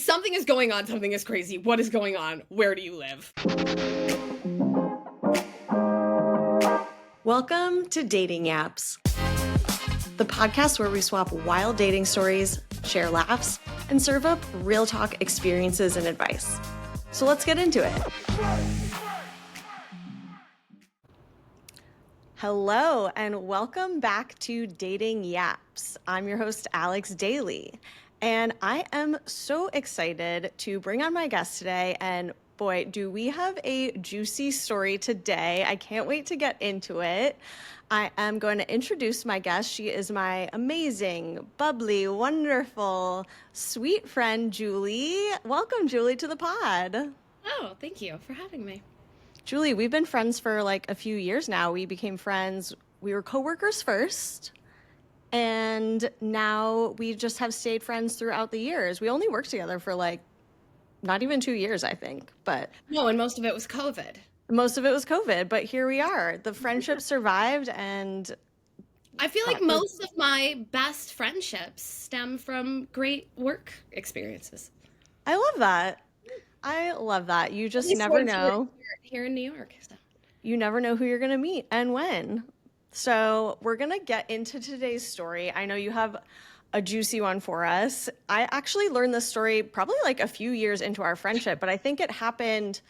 something is going on, something is crazy. What is going on? Where do you live? Welcome to Dating Yapps, the podcast where we swap wild dating stories, share laughs, and serve up real talk experiences and advice. So let's get into it. Hello, and welcome back to Dating Yapps. I'm your host, Alex Daly, and I am so excited to bring on my guest today. And boy, do we have a juicy story today. I can't wait to get into it. I am going to introduce my guest. She is my amazing, bubbly, wonderful, sweet friend, Julie. Welcome, Julie, to the pod. Oh, thank you for having me. Julie, we've been friends for like a few years now. We became friends. We were coworkers first, and now we just have stayed friends throughout the years. We only worked together for like not even 2 years, I think, but no, and most of it was COVID. Most of it was COVID, but here we are. The friendship survived, and I feel like most of my best friendships stem from great work experiences. I love that. I love that. You just never know. Here in New York. So. You never know who you're going to meet and when. So we're going to get into today's story. I know you have a juicy one for us. I actually learned this story probably like a few years into our friendship, but I think it happened,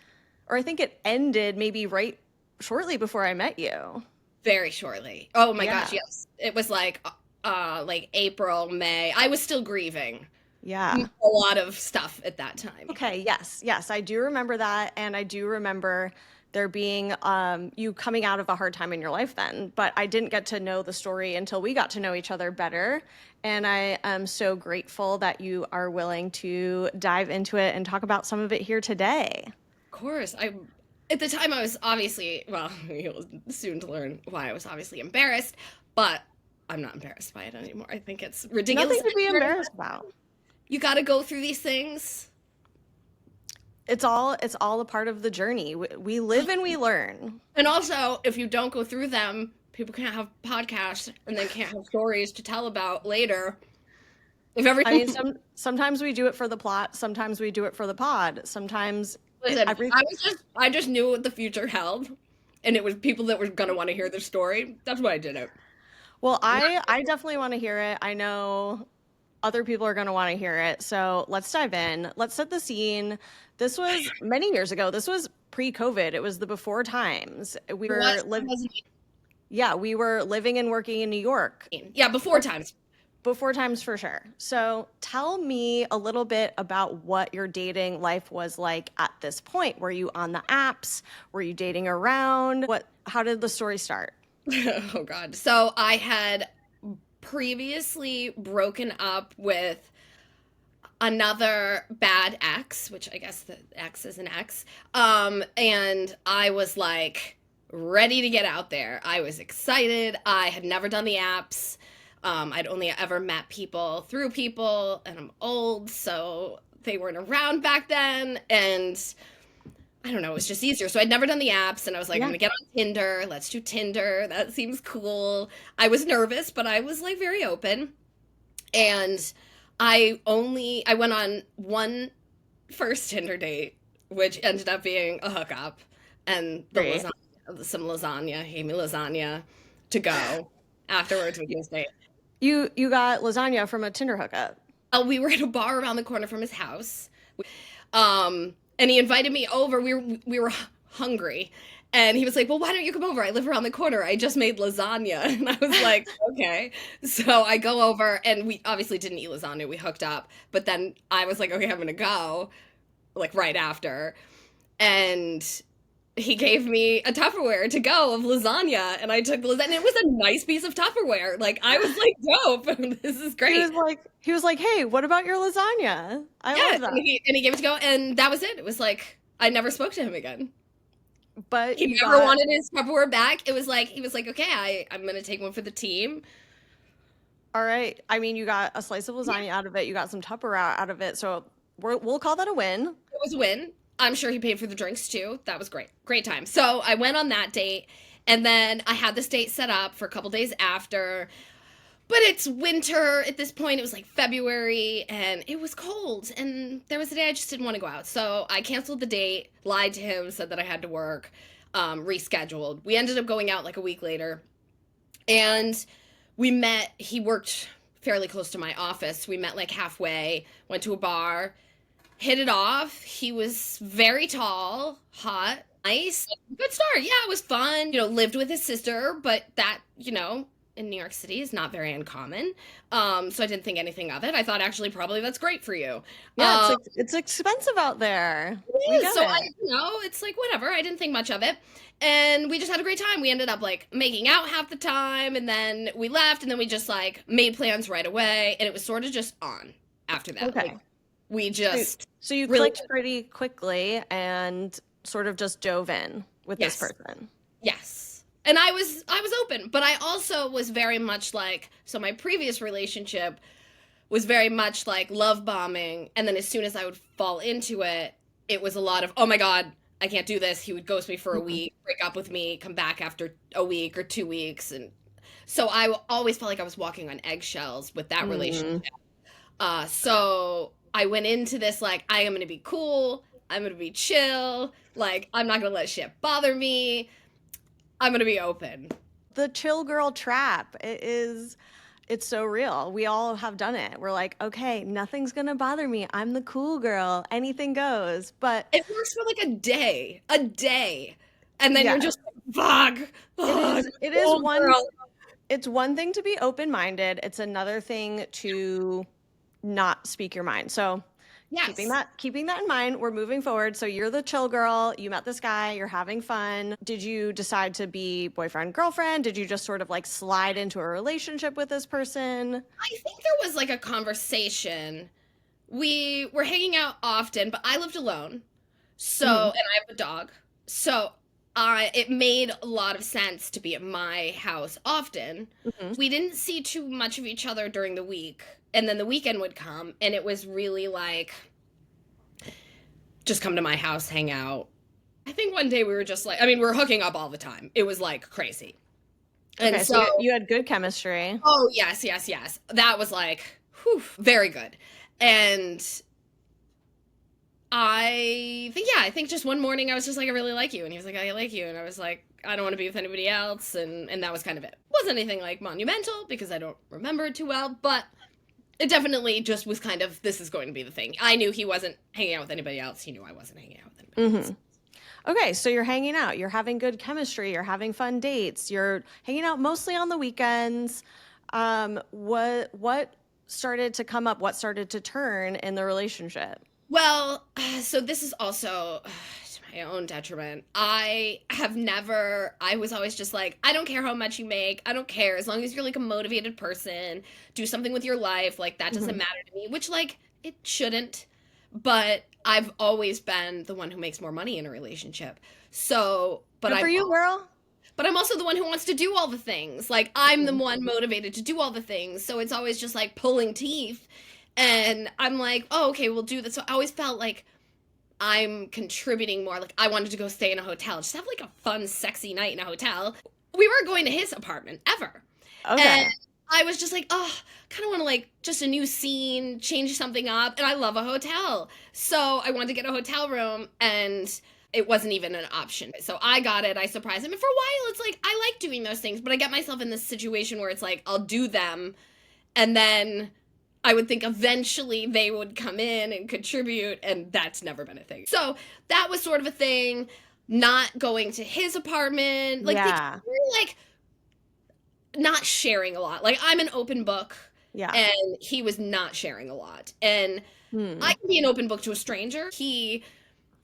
or I think it ended maybe right shortly before I met you. Very shortly. Oh my gosh, yes. It was like April, May. I was still grieving. Yeah. A lot of stuff at that time. Okay, yes. I do remember that, and I do remember there being you coming out of a hard time in your life then, but I didn't get to know the story until we got to know each other better, and I am so grateful that you are willing to dive into it and talk about some of it here today. Of course. At the time I was obviously, well, you'll soon to learn why I was obviously embarrassed, but I'm not embarrassed by it anymore. I think it's ridiculous. Nothing to be embarrassed about. You got to go through these things. It's all a part of the journey. We live and we learn. And also, if you don't go through them, people can't have podcasts and they can't have stories to tell about later. Sometimes we do it for the plot. Sometimes we do it for the pod. Sometimes I just knew what the future held, and it was people that were going to want to hear the story. That's why I did it. Well, I definitely want to hear it. I know other people are going to want to hear it. So let's dive in. Let's set the scene. This was many years ago. This was pre-COVID. It was the before times. We were living and working in New York. Yeah, before times. Before times for sure. So tell me a little bit about what your dating life was like at this point. Were you on the apps? Were you dating around? How did the story start? Oh God. So I had previously broken up with another bad ex, which I guess the ex is an ex. And I was like ready to get out there. I was excited. I had never done the apps. I'd only ever met people through people, and I'm old, so they weren't around back then. And I don't know, it was just easier. So I'd never done the apps, and I was like, I'm gonna get on Tinder. Let's do Tinder. That seems cool. I was nervous, but I was like very open. And I went on one first Tinder date, which ended up being a hookup, and some lasagna. He gave me lasagna to go afterwards with his date. You got lasagna from a Tinder hookup? We were at a bar around the corner from his house. And he invited me over. We were hungry. And he was like, well, why don't you come over? I live around the corner. I just made lasagna. And I was like, okay. So I go over, and we obviously didn't eat lasagna. We hooked up. But then I was like, okay, I'm going to go, like right after. And he gave me a Tupperware to go of lasagna, and I took the lasagna, and it was a nice piece of Tupperware. Like, I was like, dope. This is great. He was like, hey, what about your lasagna? I love that. And he gave it to go, and that was it. It was like, I never spoke to him again. But he never wanted his Tupperware back. It was like, he was like, okay, I'm going to take one for the team. All right. I mean, you got a slice of lasagna out of it. You got some Tupperware out of it. So we'll call that a win. It was a win. I'm sure he paid for the drinks too. That was great. Great time. So I went on that date, and then I had this date set up for a couple days after. But it's winter at this point. It was like February and it was cold. And there was a day I just didn't want to go out. So I canceled the date, lied to him, said that I had to work, rescheduled. We ended up going out like a week later. And we met. He worked fairly close to my office. We met like halfway, went to a bar, hit it off. He was very tall, hot, nice. Good start. Yeah, it was fun. Lived with his sister, but that, in New York City is not very uncommon. So I didn't think anything of it. I thought actually probably that's great for you. Yeah, it's expensive out there. We It is. get So it. it's like whatever. I didn't think much of it. And we just had a great time. We ended up like making out half the time and then we left and then we just like made plans right away and it was sort of just on after that. Okay. Like we just So you really clicked pretty quickly and sort of just dove in with this Yes. person. Yes. And I was open, but I also was very much like so my previous relationship was very much like love bombing and then as soon as I would fall into it, it was a lot of, "Oh my God, I can't do this." He would ghost me for a Mhm. week, break up with me, come back after a week or 2 weeks and so I always felt like I was walking on eggshells with that relationship. Mm. So I went into this like I am going to be cool, I'm going to be chill, like I'm not going to let shit bother me. I'm going to be open. The chill girl trap. It's so real. We all have done it. We're like, okay, nothing's gonna bother me. I'm the cool girl. Anything goes. But It works for like a day. And then you're yeah, just like, fuck. Oh, I'm it a is cool girl. it's one thing to be open-minded. It's another thing to not speak your mind. So Yes. keeping that in mind, we're moving forward. So you're the chill girl, you met this guy, you're having fun. Did you decide to be boyfriend, girlfriend? Did you just sort of like slide into a relationship with this person? I think there was like a conversation. We were hanging out often, but I lived alone. So, Hmm. and I have a dog. So, it made a lot of sense to be at my house often. Hmm. We didn't see too much of each other during the week. And then the weekend would come, and it was really like, just come to my house, hang out. I think one day we were just like, I mean, we were hooking up all the time. It was like crazy. And Okay, so so, you had good chemistry. oh, yes, yes, yes. That was like, whew, very good. And I think just one morning I was just like, I really like you. And he was like, I like you. And I was like, I don't want to be with anybody else. And that was kind of it. Wasn't anything like monumental because I don't remember it too well, but it definitely just was kind of, this is going to be the thing. I knew he wasn't hanging out with anybody else. He knew I wasn't hanging out with anybody else. Hmm. Okay, so you're hanging out, you're having good chemistry, you're having fun dates, you're hanging out mostly on the weekends. What started to come up? What started to turn in the relationship? Well, so this is also to my own detriment. I was always just like, I don't care how much you make. I don't care. As long as you're like a motivated person, do something with your life. Like, that doesn't Hmm. matter to me, which, like, it shouldn't. But I've always been the one who makes more money in a relationship. So, Good for you, girl. but I'm also the one who wants to do all the things. Like, I'm the Mhm. one motivated to do all the things. So it's always just like pulling teeth. And I'm like, oh, okay, we'll do this. So I always felt like I'm contributing more. Like, I wanted to go stay in a hotel, just have like a fun, sexy night in a hotel. We weren't going to his apartment ever. And Okay. I was just like, oh, kind of want to like just a new scene, change something up. And I love a hotel. So I wanted to get a hotel room and it wasn't even an option. So I got it. I surprised him. And for a while, it's like, I like doing those things, but I get myself in this situation where it's like, I'll do them. And then I would think eventually they would come in and contribute. And that's never been a thing. So that was sort of a thing. Not going to his apartment. Like, they Yeah. were like, not sharing a lot. Like, I'm an open book Yeah. and he was not sharing a lot. And I Hmm. can be an open book to a stranger. He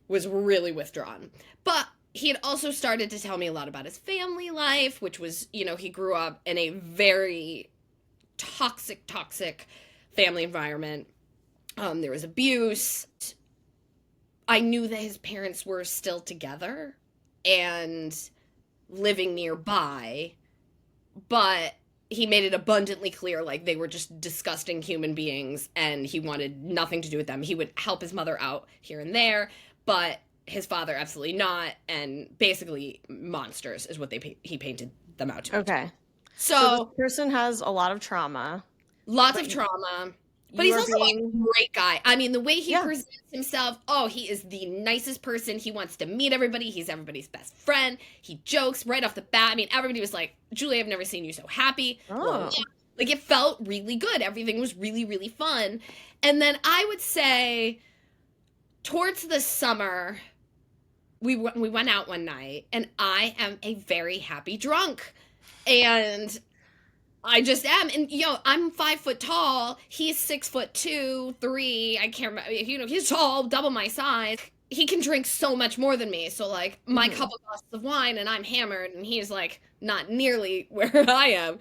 was really withdrawn. But he had also started to tell me a lot about his family life, which was, he grew up in a very toxic family environment. There was abuse. I knew that his parents were still together and living nearby, but he made it abundantly clear like they were just disgusting human beings and he wanted nothing to do with them. He would help his mother out here and there, but his father absolutely not, and basically monsters is what he painted them out to be. Okay. So this So person has a lot of trauma, lots but of trauma. But you he's are also a being, great guy. I mean, the way he yeah. presents himself, oh, he is the nicest person. He wants to meet everybody. He's everybody's best friend. He jokes right off the bat. I mean, everybody was like, Julie, I've never seen you so happy. Blah, blah, blah. Oh, Like, it felt really good. Everything was really, really fun. And then I would say towards the summer, we went out one night, and I am a very happy drunk. And I just am. And, I'm 5 foot tall. He's 6 foot 2, 3. I can't remember. He's tall, double my size. He can drink so much more than me. So, like, my hmm. couple glasses of wine, and I'm hammered, and he's, like, not nearly where I am.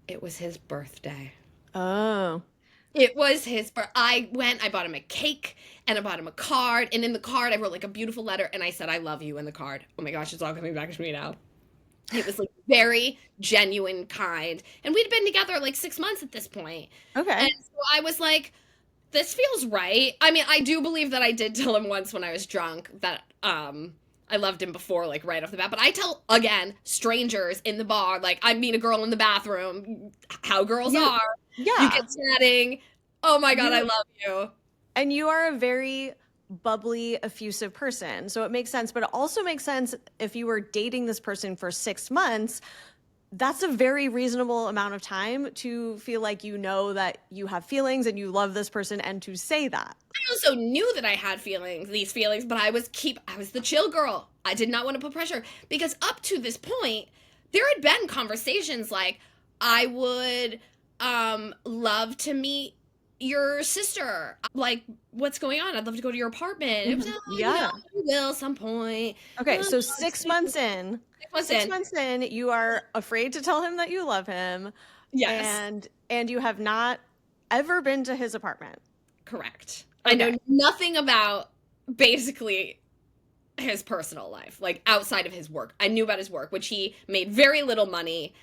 It was his birthday. Oh, It was his birthday. I bought him a cake, and I bought him a card. And in the card, I wrote, like, a beautiful letter, and I said, I love you in the card. Oh my gosh, it's all coming back to me now. It was like very genuine, kind. And we'd been together like 6 months at this point. okay. And so I was like, this feels right. I mean, I do believe that I did tell him once when I was drunk that I loved him before, like right off the bat. But I tell again, strangers in the bar, like I meet a girl in the bathroom, how girls You, are. You yeah, get chatting. Oh my God, I you, love you. and you are a very bubbly, effusive person. So it makes sense, but it also makes sense if you were dating this person for 6 months. That's a very reasonable amount of time to feel like you know that you have feelings and you love this person and to say that. I also knew that I had these feelings, but I was the chill girl. I did not want to put pressure because up to this point, there had been conversations like I would love to meet your sister. Like, what's going on? I'd love to go to your apartment. It was, Mhm. oh, Yeah. we will some point. Okay, Oh, so it's 6 months in, 6 months six in. months in, you are afraid to tell him that you love him, Yes, and you have not ever been to his apartment. correct. I know Okay. nothing about basically his personal life, like outside of his work. I knew about his work, which he made very little money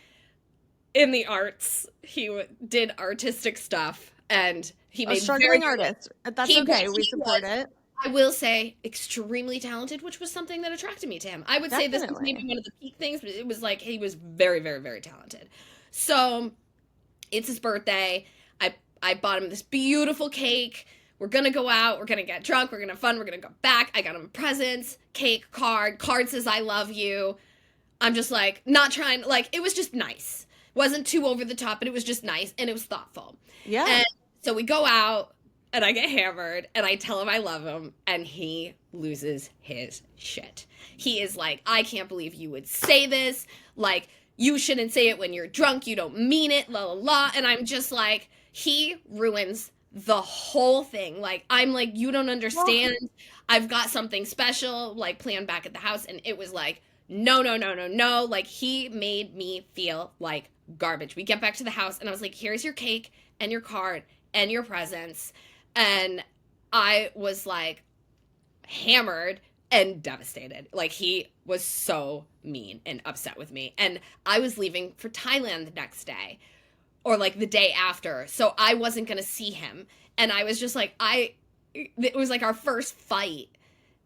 in the arts. He did artistic stuff, and he A made very, struggling very little. artist. That's okay. We He support was, it. I will say, extremely talented, which was something that attracted me to him. I would say this was maybe Definitely. one of the peak things, but it was like he was very, very, very talented. So it's his birthday. I bought him this beautiful cake. We're gonna go out. We're gonna get drunk. We're gonna have fun. We're gonna go back. I got him presents, cake, card. Card says I love you. I'm just like not trying. Like it was just nice. Wasn't too over the top, but it was just nice and it was thoughtful. Yeah. And so we go out and I get hammered and I tell him I love him and he loses his shit. He is like, I can't believe you would say this. Like you shouldn't say it when you're drunk. You don't mean it. La la la. And I'm just like, he ruins the whole thing. Like I'm like, you don't Well, understand. I've got something special like planned back at the house, and it was like, no, no, no, no, no. Like he made me feel like garbage. We get back to the house, and I was like, here's your cake and your card and your presents, and I was like hammered and devastated. Like he was so mean and upset with me, and I was leaving for Thailand the next day or like the day after. So I wasn't going to see him. And I was just like, it was like our first fight.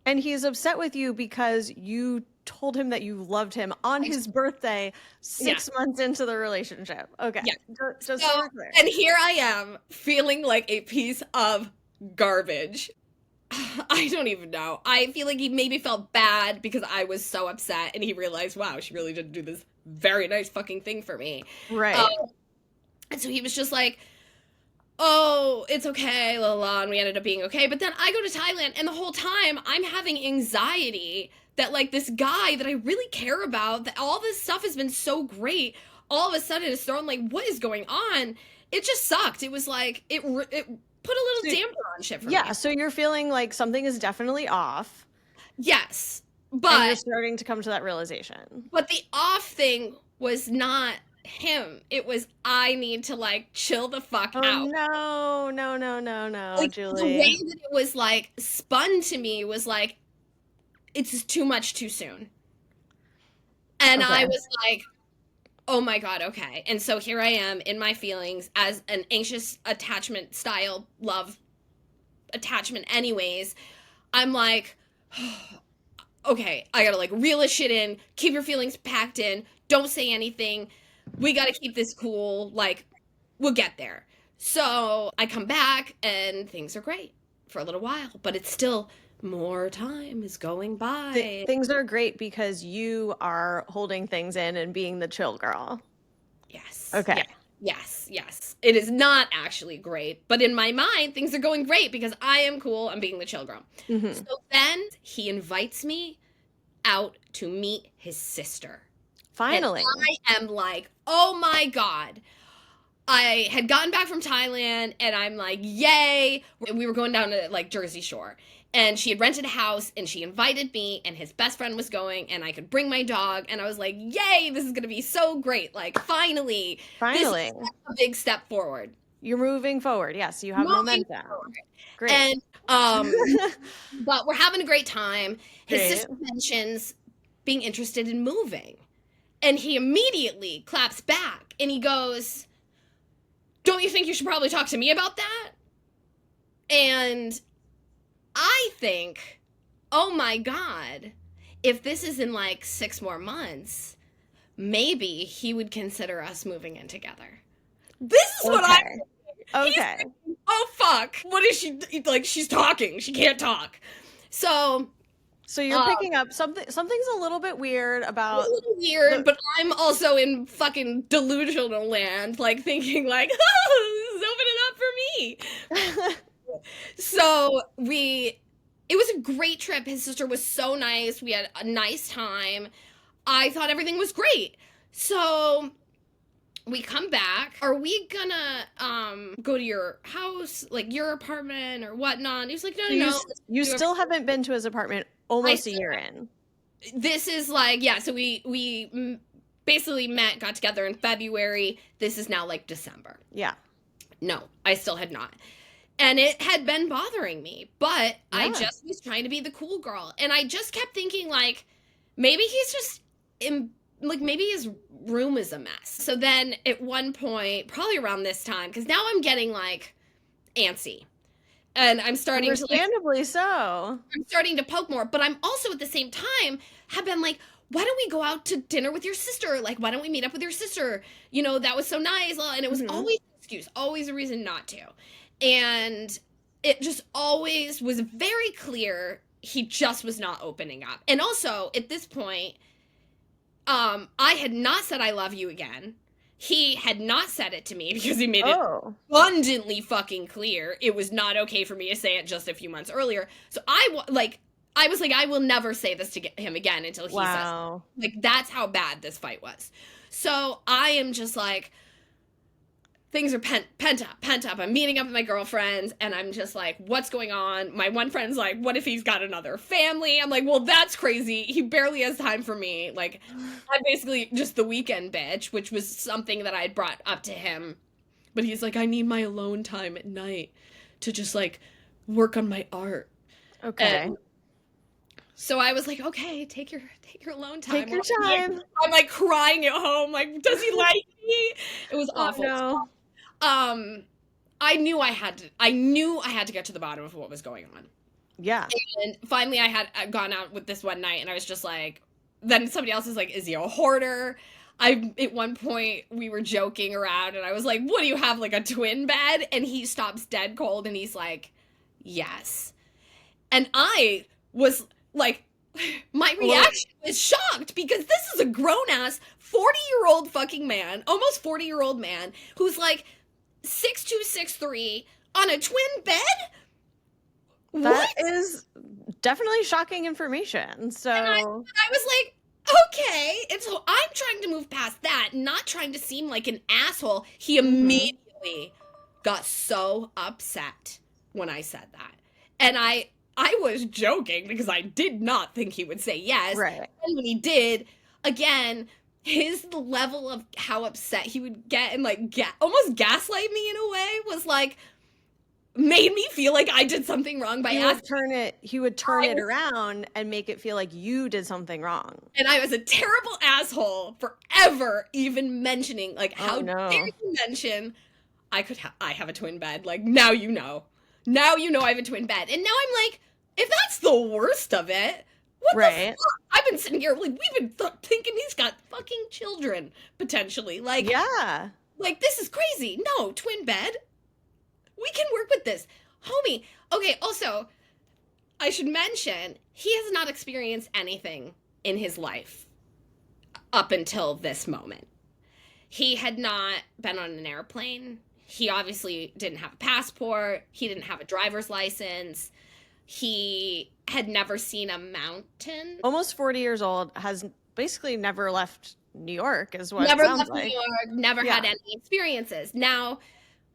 and he's upset with you because you told him that you loved him on his birthday Yeah. 6 months into the relationship. Okay. Yeah. Just So, so we're clear. and here I am feeling like a piece of garbage. I don't even know. I feel like he maybe felt bad because I was so upset and he realized, wow, she really did do this very nice fucking thing for me. Um, Right. and so he was just like, oh, it's okay, la la, and we ended up being okay. But then I go to Thailand, and the whole time I'm having anxiety that like this guy that I really care about, that all this stuff has been so great, all of a sudden it's thrown like, what is going on? It just sucked. It was like it put a So, little damper on shit for yeah, me. so you're feeling like something is definitely off Yes, and you're but starting to come to that realization. the off thing was not him. It was I need to like chill the fuck Oh out. no, no, no, no, no, Like the way Julie. that it was like spun to me was like it's too much too soon. And I Okay. was like, oh my God, okay. And so here I am in my feelings as an anxious attachment style love attachment, anyways. I'm like, okay, I gotta like reel this shit in, keep your feelings packed in, don't say anything. We gotta keep this cool. Like, we'll get there. So I come back and things are great for a little while, but it's still more time is going by. Things are great because you are holding things in and being the chill girl. Yes, Okay. yes. It is not actually great, but in my mind, things are going great because I am cool. I'm being the chill girl. Hmm. So then he invites me out to meet his sister. And Finally. I am like, oh my God. I had gotten back from Thailand and I'm like, yay. We were going down to like Jersey Shore. And she had rented a house and she invited me and his best friend was going and I could bring my dog. And I was like, yay, this is going to be so great. Like, finally, this Finally. is a big step forward. You're moving forward. Yes, you have Moving forward. momentum. Great. And, but we're having a great time. His Great. sister mentions being interested in moving. And he immediately claps back and he goes, don't you think you should probably talk to me about that? And I think, oh my God, if this is in like 6 more months, maybe he would consider us moving in together. This is what I. Okay. Thinking, oh fuck! What is she like? She's talking. She can't talk. So you're picking up something's a little bit weird about a little weird, but I'm also in fucking delusional land, like thinking like, oh, this is opening up for me. So it was a great trip. His sister was so nice. We had a nice time. I thought everything was great. So we come back. Are we gonna go to your house, like your apartment or whatnot? And he was like, no. You still haven't been to his apartment almost a year in. This is like, yeah, so we basically got together in February. This is now like December. Yeah. No, I still had not. And it had been bothering me, but I just was trying to be the cool girl. And I just kept thinking, like, maybe he's just, maybe his room is a mess. So then at one point, probably around this time, because now I'm getting, like, antsy. And I'm starting Understandably so. I'm starting to poke more. But I'm also at the same time have been like, why don't we go out to dinner with your sister? Like, why don't we meet up with your sister? You know, that was so nice. And it was always an excuse, always a reason not to. And it just always was very clear he just was not opening up. And also, at this point, I had not said I love you again. He had not said it to me because he made it abundantly fucking clear it was not okay for me to say it just a few months earlier. So I was like, I will never say this to him again until he says, like, that's how bad this fight was. So I am just like, things are pent up. I'm meeting up with my girlfriends, and I'm just like, what's going on? My one friend's like, what if he's got another family? I'm like, well, that's crazy. He barely has time for me. Like, I'm basically just the weekend bitch, which was something that I had brought up to him. But he's like, I need my alone time at night to just, like, work on my art. Okay. And so I was like, okay, take your alone time. Take your time. I'm like crying at home. Like, does he like me? It was awful. No. I knew I had to get to the bottom of what was going on. Yeah. And finally I had gone out with this one night and I was just like, then somebody else was like, is he a hoarder? At one point we were joking around and I was like, what do you have, like a twin bed? And he stops dead cold and he's like, yes. And I was like, my reaction was shocked because this is a grown-ass 40-year-old fucking man, almost 40-year-old man, who's like 6'2", 6'3", on a twin bed? That is definitely shocking information. So and I was like, okay. And so I'm trying to move past that, not trying to seem like an asshole. He immediately got so upset when I said that. And I was joking because I did not think he would say yes. Right. And when he did, again, his level of how upset he would get and like almost gaslight me in a way was like, made me feel like I did something wrong by asking. He would turn it around and make it feel like you did something wrong. And I was a terrible asshole for ever even mentioning, like, how dare you mention I have a twin bed. Like, now you know. Now you know I have a twin bed. And now I'm like, if that's the worst of it, What the Right. fuck? I've been sitting here, like, we've been thinking he's got fucking children, potentially. Yeah. Like, this is crazy. No, twin bed. We can work with this. Homie. Okay, also, I should mention, he has not experienced anything in his life up until this moment. He had not been on an airplane. He obviously didn't have a passport. He didn't have a driver's license. He had never seen a mountain. Almost 40 years old, has basically never left New York, is what it Never sounds left New like. York, never Yeah. had any experiences. Now,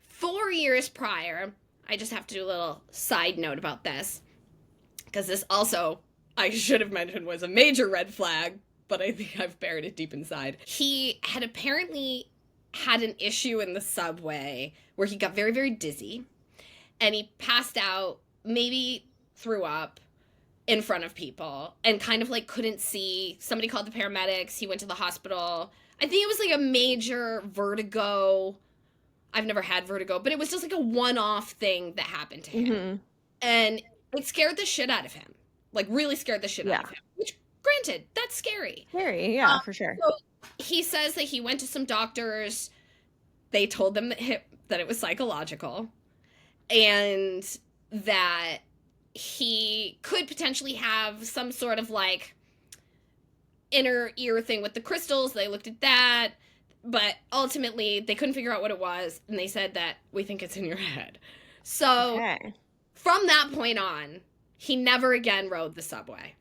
4 years prior, I just have to do a little side note about this, because this also, I should have mentioned, was a major red flag, but I think I've buried it deep inside. He had apparently had an issue in the subway where he got very, very dizzy, and he passed out, maybe threw up in front of people, and kind of like couldn't see. Somebody called the paramedics. He went to the hospital. I think it was like a major vertigo. I've never had vertigo, but it was just like a one-off thing that happened to him. And it scared the shit out of him. Like, really scared the shit out of him. Which, granted, that's scary. Scary, yeah, for sure. So he says that he went to some doctors. They told them that it was psychological, and that he could potentially have some sort of like inner ear thing with the crystals. They looked at that, but ultimately they couldn't figure out what it was, and they said that we think it's in your head. So from that point on, he never again rode the subway.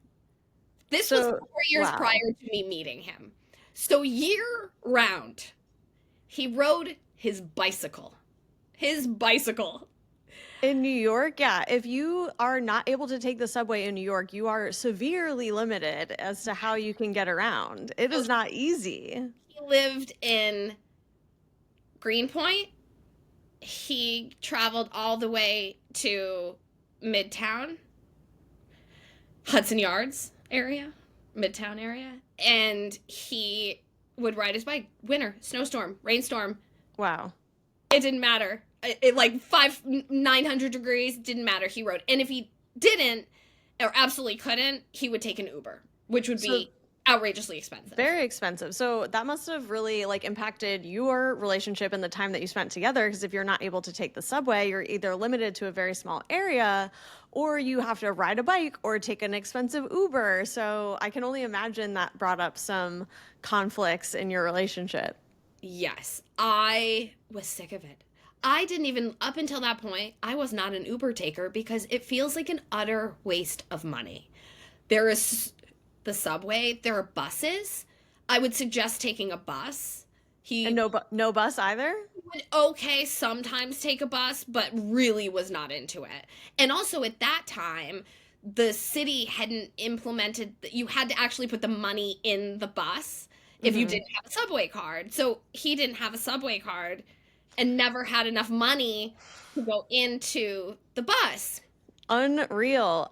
This was 4 years prior to me meeting him. So year round, he rode his bicycle. His bicycle. In New York, yeah. If you are not able to take the subway in New York, you are severely limited as to how you can get around. It is not easy. He lived in Greenpoint. He traveled all the way to Midtown, Hudson Yards area, Midtown area, and he would ride his bike. Winter, snowstorm, rainstorm. Wow. It didn't matter. It like 900 degrees, didn't matter. He rode. And if he didn't or absolutely couldn't, he would take an Uber, which would be outrageously expensive. Very expensive. So that must have really like impacted your relationship and the time that you spent together, because if you're not able to take the subway, you're either limited to a very small area, or you have to ride a bike or take an expensive Uber. So I can only imagine that brought up some conflicts in your relationship. Yes, I was sick of it. I didn't even, up until that point, I was not an Uber taker because it feels like an utter waste of money. There is the subway, there are buses. I would suggest taking a bus. And no bus either? Would sometimes take a bus, but really was not into it. And also at that time, the city hadn't implemented, you had to actually put the money in the bus if you didn't have a subway card. So he didn't have a subway card and never had enough money to go into the bus. Unreal.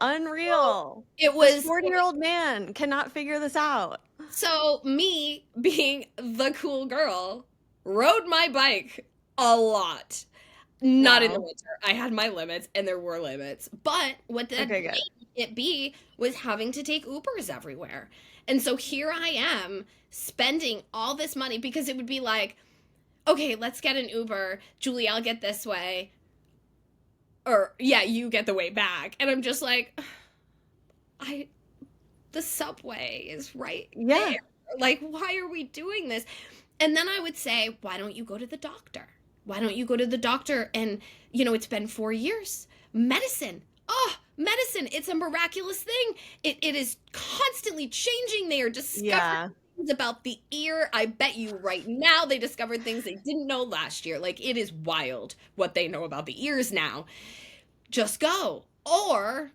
It was 40-year-old man cannot figure this out. So me, being the cool girl, rode my bike a lot. Not in the winter. I had my limits, and there were limits. But what that made it be was having to take Ubers everywhere. And so here I am spending all this money because it would be like, okay, let's get an Uber. Julie, I'll get this way. Or, yeah, you get the way back. And I'm just like, the subway is right there. Like, why are we doing this? And then I would say, why don't you go to the doctor? Why don't you go to the doctor? And, it's been 4 years. Medicine. Oh, medicine. It's a miraculous thing. It is constantly changing. They are discovering things about the ear. I bet you right now they discovered things they didn't know last year. Like, it is wild what they know about the ears now. Just go. Or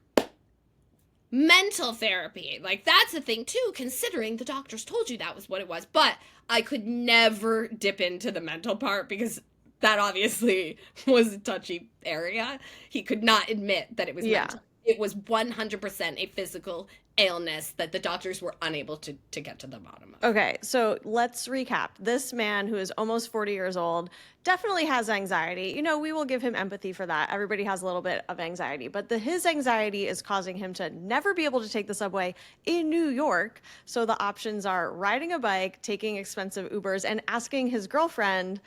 mental therapy. Like, that's a thing too, considering the doctors told you that was what it was. But I could never dip into the mental part because that obviously was a touchy area. He could not admit that it was mental. It was 100% a physical illness that the doctors were unable to get to the bottom of. Okay, so let's recap. This man who is almost 40 years old definitely has anxiety. You know, we will give him empathy for that. Everybody has a little bit of anxiety, but his anxiety is causing him to never be able to take the subway in New York. So the options are riding a bike, taking expensive Ubers, and asking his girlfriend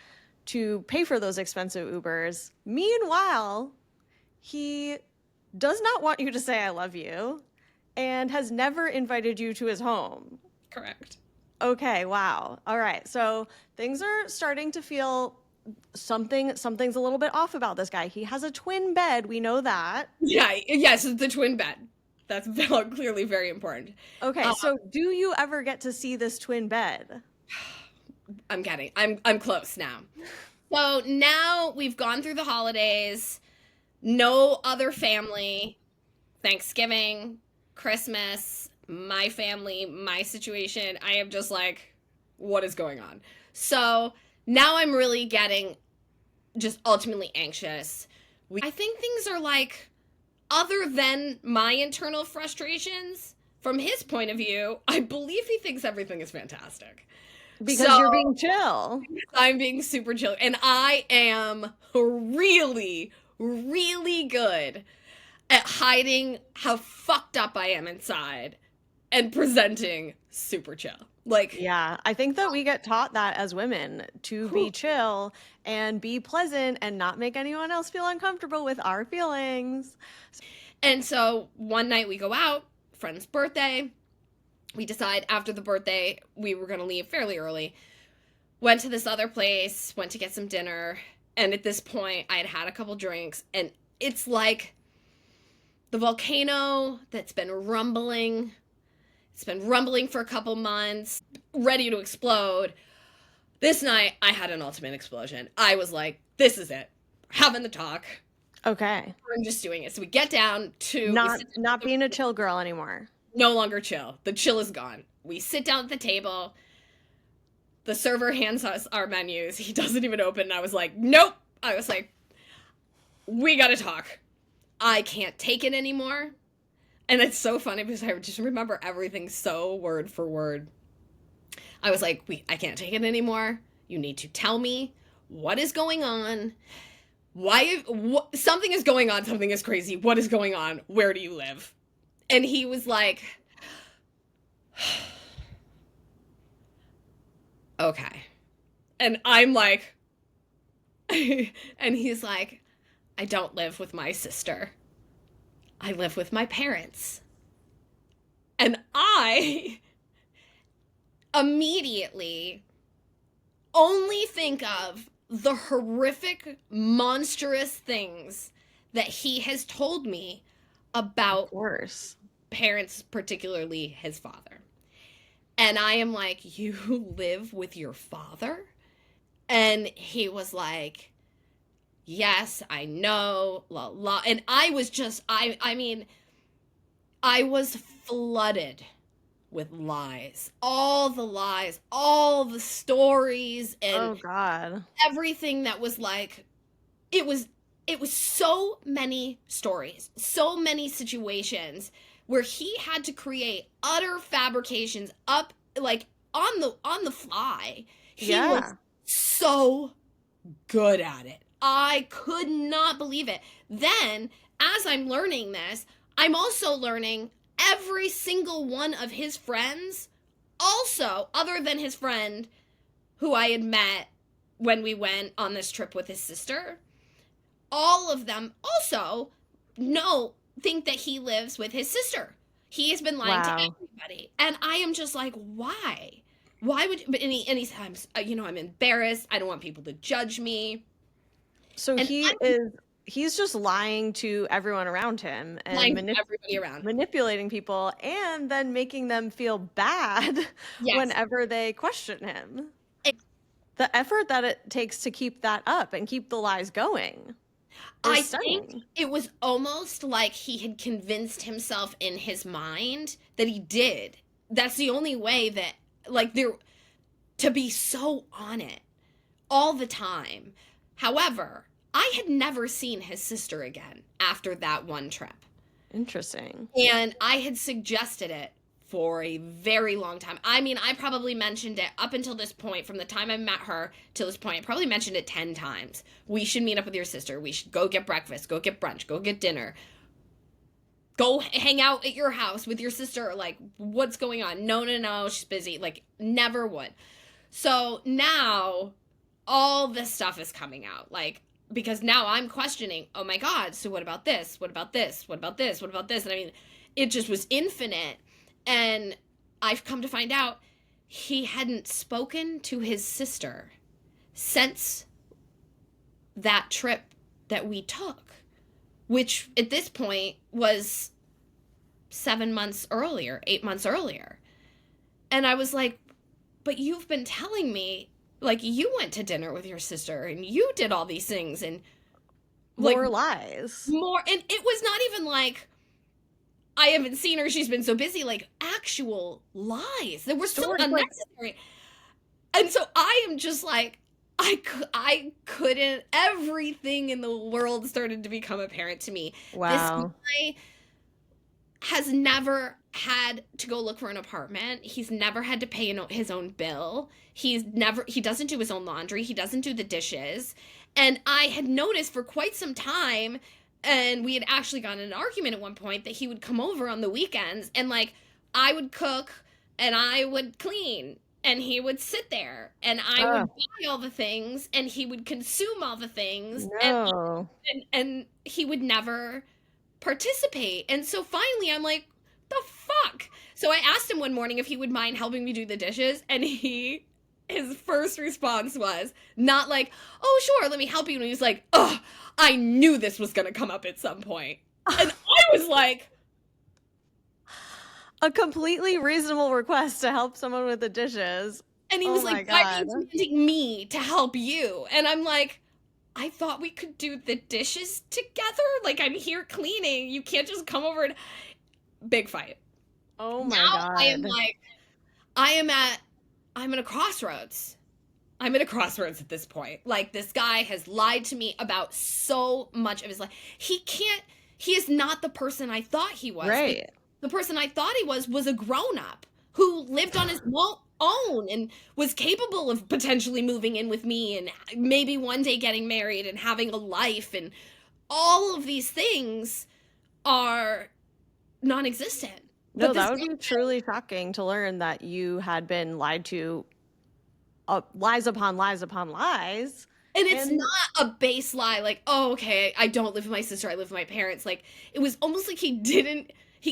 to pay for those expensive Ubers. Meanwhile, he does not want you to say I love you and has never invited you to his home. Correct. Okay, wow. All right. So things are starting to feel something's a little bit off about this guy. He has a twin bed, we know that. Yeah, yes, it's the twin bed. That's clearly very important. Okay, so do you ever get to see this twin bed? I'm close now. So now we've gone through the holidays, no other family, Thanksgiving, Christmas, my family, my situation. I am just like, what is going on? So now I'm really getting just ultimately anxious. I think things are like, other than my internal frustrations, from his point of view, I believe he thinks everything is fantastic. Because you're being chill. I'm being super chill. And I am really, really good at hiding how fucked up I am inside and presenting super chill. Like, Yeah, I think that we get taught that as women to be chill and be pleasant and not make anyone else feel uncomfortable with our feelings. and so one night we go out, friend's birthday. We decide after the birthday we were going to leave fairly early. Went to this other place, went to get some dinner. And at this point, I had had a couple drinks. And it's like the volcano that's been rumbling. It's been rumbling for a couple months, ready to explode. This night, I had an ultimate explosion. I was like, this is it. Having the talk. Okay. I'm just doing it. So we get down to... Not being a chill girl anymore. No longer chill. The chill is gone. We sit down at the table. The server hands us our menus. He doesn't even open. And I was like, nope. I was like, we gotta talk. I can't take it anymore. And it's so funny because I just remember everything so word for word. I was like, I can't take it anymore. You need to tell me what is going on. Something is going on. Something is crazy. What is going on? Where do you live? And he was like, okay. And I'm like, and he's like, I don't live with my sister. I live with my parents. And I immediately only think of the horrific, monstrous things that he has told me about Of course. parents, particularly his father. And I am like, you live with your father? And he was like, yes, I know, la la. And I was just, I mean, I was flooded with lies. All the stories, and Oh God. everything that was like, it was so many stories, so many situations where he had to create utter fabrications up, like on the fly. He was so good at it. I could not believe it. Then, as I'm learning this, I'm also learning every single one of his friends, also, other than his friend who I had met when we went on this trip with his sister, all of them also think that he lives with his sister. He has been lying to everybody. And I am just like, why? Why would, but anytime, I'm embarrassed. I don't want people to judge me. So he's just lying to everyone around him and everybody around, manipulating people and then making them feel bad whenever they question him. The effort that it takes to keep that up and keep the lies going. I think it was almost like he had convinced himself in his mind that he did. That's the only way that, like, to be so on it all the time. However, I had never seen his sister again after that one trip. Interesting. And I had suggested it for a very long time. I mean, I probably mentioned it up until this point, from the time I met her till this point. I probably mentioned it 10 times. We should meet up with your sister. We should go get breakfast, go get brunch, go get dinner, go hang out at your house with your sister. Like, what's going on? No, no, no, she's busy. Like, never would. So now all this stuff is coming out. Like, because now I'm questioning, oh my God, so what about this? What about this? What about this? What about this? And I mean, it just was infinite. And I've come to find out he hadn't spoken to his sister since that trip that we took, which at this point was 7 months earlier, 8 months earlier. And I was like, but you've been telling me, like, you went to dinner with your sister and you did all these things, and like More lies. more. And it was not even like, I haven't seen her, she's been so busy. Like, actual lies that were so Stories like, unnecessary. And so I am just like, I couldn't, everything in the world started to become apparent to me. This wow. guy has never had to go look for an apartment. He's never had to pay his own bill. He doesn't do his own laundry. He doesn't do the dishes. And I had noticed for quite some time, and we had actually gotten in an argument at one point, that he would come over on the weekends and, like, I would cook and I would clean and he would sit there and I would buy all the things and he would consume all the things, No. and he would never participate. And so finally I'm like, the fuck? So I asked him one morning if he would mind helping me do the dishes, and his first response was not like, oh sure, let me help you. And he was like, oh, I knew this was gonna come up at some point. And I was like, A completely reasonable request to help someone with the dishes. and he Oh was my like, why are God. you demanding me to help you? And I'm like, I thought we could do the dishes together. Like, I'm here cleaning. You can't just come over and big fight. Oh my Now I am God. like, I'm at a crossroads. I'm at a crossroads at this point. Like, this guy has lied to me about so much of his life. He is not the person I thought he was. Right. The person I thought he was a grown-up who lived on his own and was capable of potentially moving in with me and maybe one day getting married and having a life, and all of these things are non-existent. No, But this that would be truly shocking to learn that you had been lied to, lies upon lies upon lies. And it's And not a base lie, like, oh, okay, I don't live with my sister, I live with my parents. Like, it was almost like he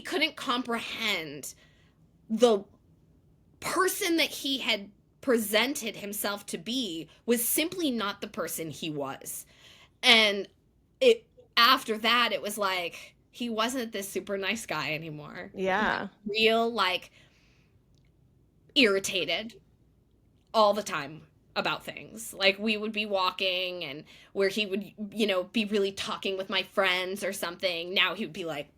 couldn't comprehend the person that he had presented himself to be was simply not the person he was. And after that, it was like, he wasn't this super nice guy anymore. yeah. Real, like, irritated all the time about things. Like, we would be walking and where he would, be really talking with my friends or something. Now he would be like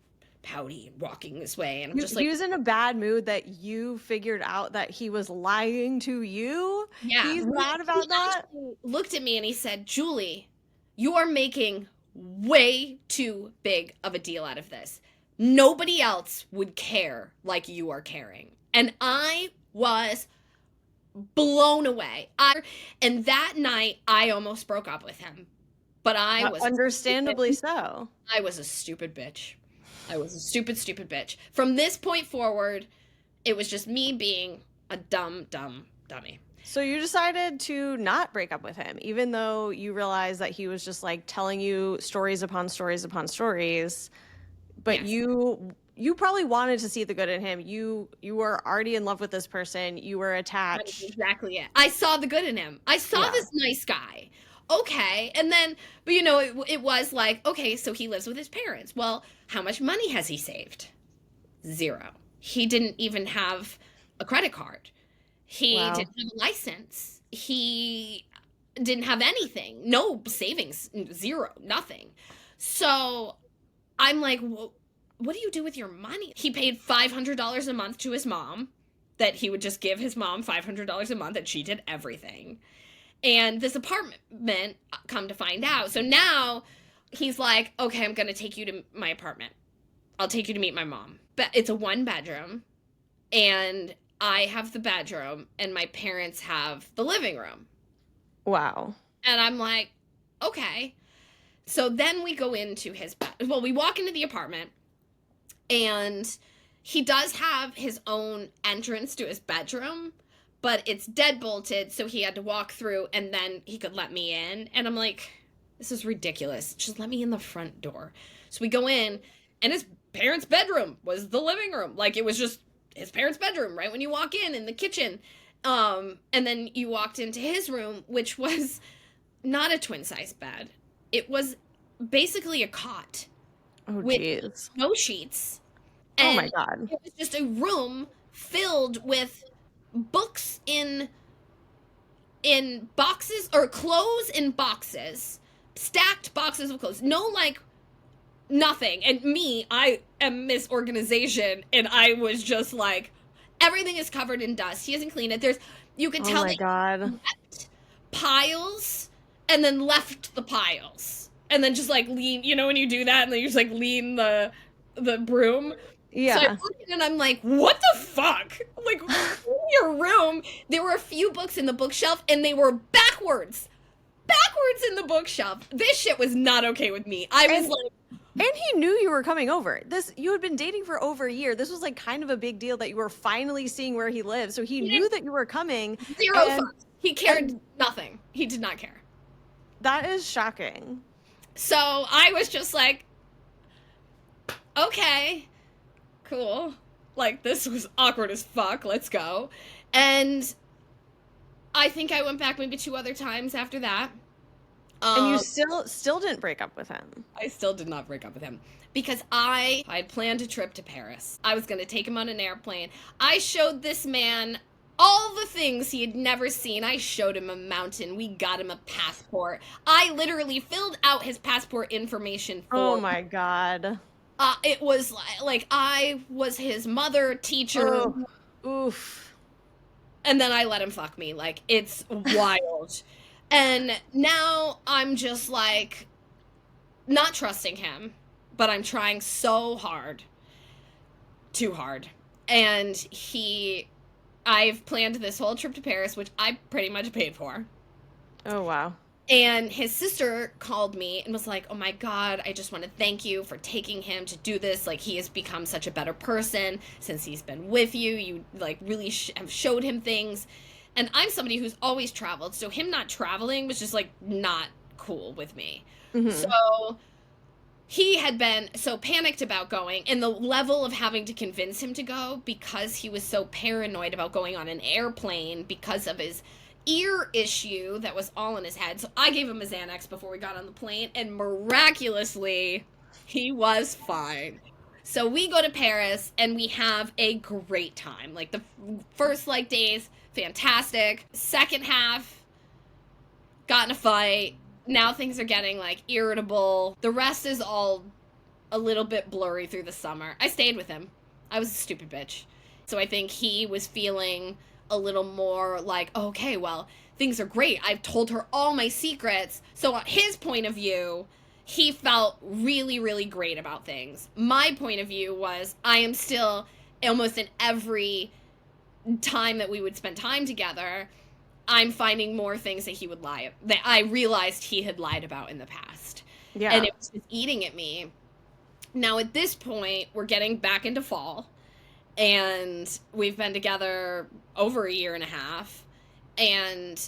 pouty walking this way. And I'm just like, He was in a bad mood that you figured out that he was lying to you. yeah. He's mad about He that. actually looked at me and he said, Julie, you are making way too big of a deal out of this. Nobody else would care like you are caring. And I was blown away. And that night I almost broke up with him. But Understandably so. I was a stupid bitch. I was a stupid bitch. From this point forward, it was just me being a dumb dummy. So you decided to not break up with him, even though you realized that he was just like telling you stories upon stories upon stories. But Yes. you probably wanted to see the good in him. You were already in love with this person. You were That is attached. exactly it. I saw the good in him. I saw Yeah. this nice guy. Okay. And then, but it was like, okay, so he lives with his parents. Well, how much money has he saved? Zero. He didn't even have a credit card. He Wow. didn't have a license. He didn't have anything. No savings. Zero. Nothing. So I'm like, well, what do you do with your money? He paid $500 a month to his mom, that he would just give his mom $500 a month, and she did everything. And this apartment, come to find out. So now he's like, okay, I'm going to take you to my apartment. I'll take you to meet my mom. But it's a 1 bedroom, and I have the bedroom, and my parents have the living room. Wow. And I'm like, okay. So then we go into his bed. Well, we walk into the apartment, and he does have his own entrance to his bedroom, but it's dead bolted, so he had to walk through and then he could let me in. And I'm like, this is ridiculous. Just let me in the front door. So we go in, and his parents' bedroom was the living room. Like, it was just his parents' bedroom right when you walk in the kitchen. And then you walked into his room, which was not a twin size bed. It was basically a cot Oh, with geez. no sheets, Oh my and God. it was just a room filled with books in boxes, or clothes in boxes, stacked boxes of clothes. No, like, nothing. And me, I am Miss Organization, and I was just like, everything is covered in dust. He hasn't cleaned it. You could Oh tell my that God. he left piles and then left the piles. And then just like lean, when you do that and then you just like lean the broom. So I Yeah. walk in and I'm like, what the fuck? Like, in your room, there were a few books in the bookshelf and they were backwards in the bookshelf. This shit was not okay with me. I was And like, and he knew you were coming over. You had been dating for over a year. This was like kind of a big deal that you were finally seeing where he lived. So he he knew didn't, that you were coming, zero and fucks. He cared and nothing. He did not care. that is shocking. So I was just like, okay, cool. Like, this was awkward as fuck. Let's go. And I think I went back maybe 2 other times after that. And you Um, still didn't break up with him. I still did not break up with him because I had planned a trip to Paris. I was going to take him on an airplane. I showed this man all the things he had never seen. I showed him a mountain. We got him a passport. I literally filled out his passport information Oh for. my God. It was like I was his mother, teacher, Oh, oof. and then I let him fuck me. Like, it's wild. And now I'm just like not trusting him, but I'm trying so hard. Too hard. And I've planned this whole trip to Paris, which I pretty much paid for. Oh wow. And his sister called me and was like, oh my God, I just want to thank you for taking him to do this. Like, he has become such a better person since he's been with you. You, like, really have showed him things. And I'm somebody who's always traveled. So him not traveling was just, like, not cool with me. Hmm. So he had been so panicked about going, and the level of having to convince him to go because he was so paranoid about going on an airplane because of his ear issue that was all in his head. So I gave him a Xanax before we got on the plane, and miraculously, he was fine. So we go to Paris and we have a great time. Like, the first like days, fantastic. Second half, got in a fight. Now things are getting like irritable. The rest is all a little bit blurry through the summer. I stayed with him. I was a stupid bitch. So I think he was feeling a little more like, okay, well, things are great. I've told her all my secrets. So his point of view, he felt really, really great about things. My point of view was, I am still, almost in every time that we would spend time together, I'm finding more things that he would lie, that I realized he had lied about in the past. And Yeah. it was just eating at me. Now, at this point, we're getting back into fall, and we've been together over a year and a half, and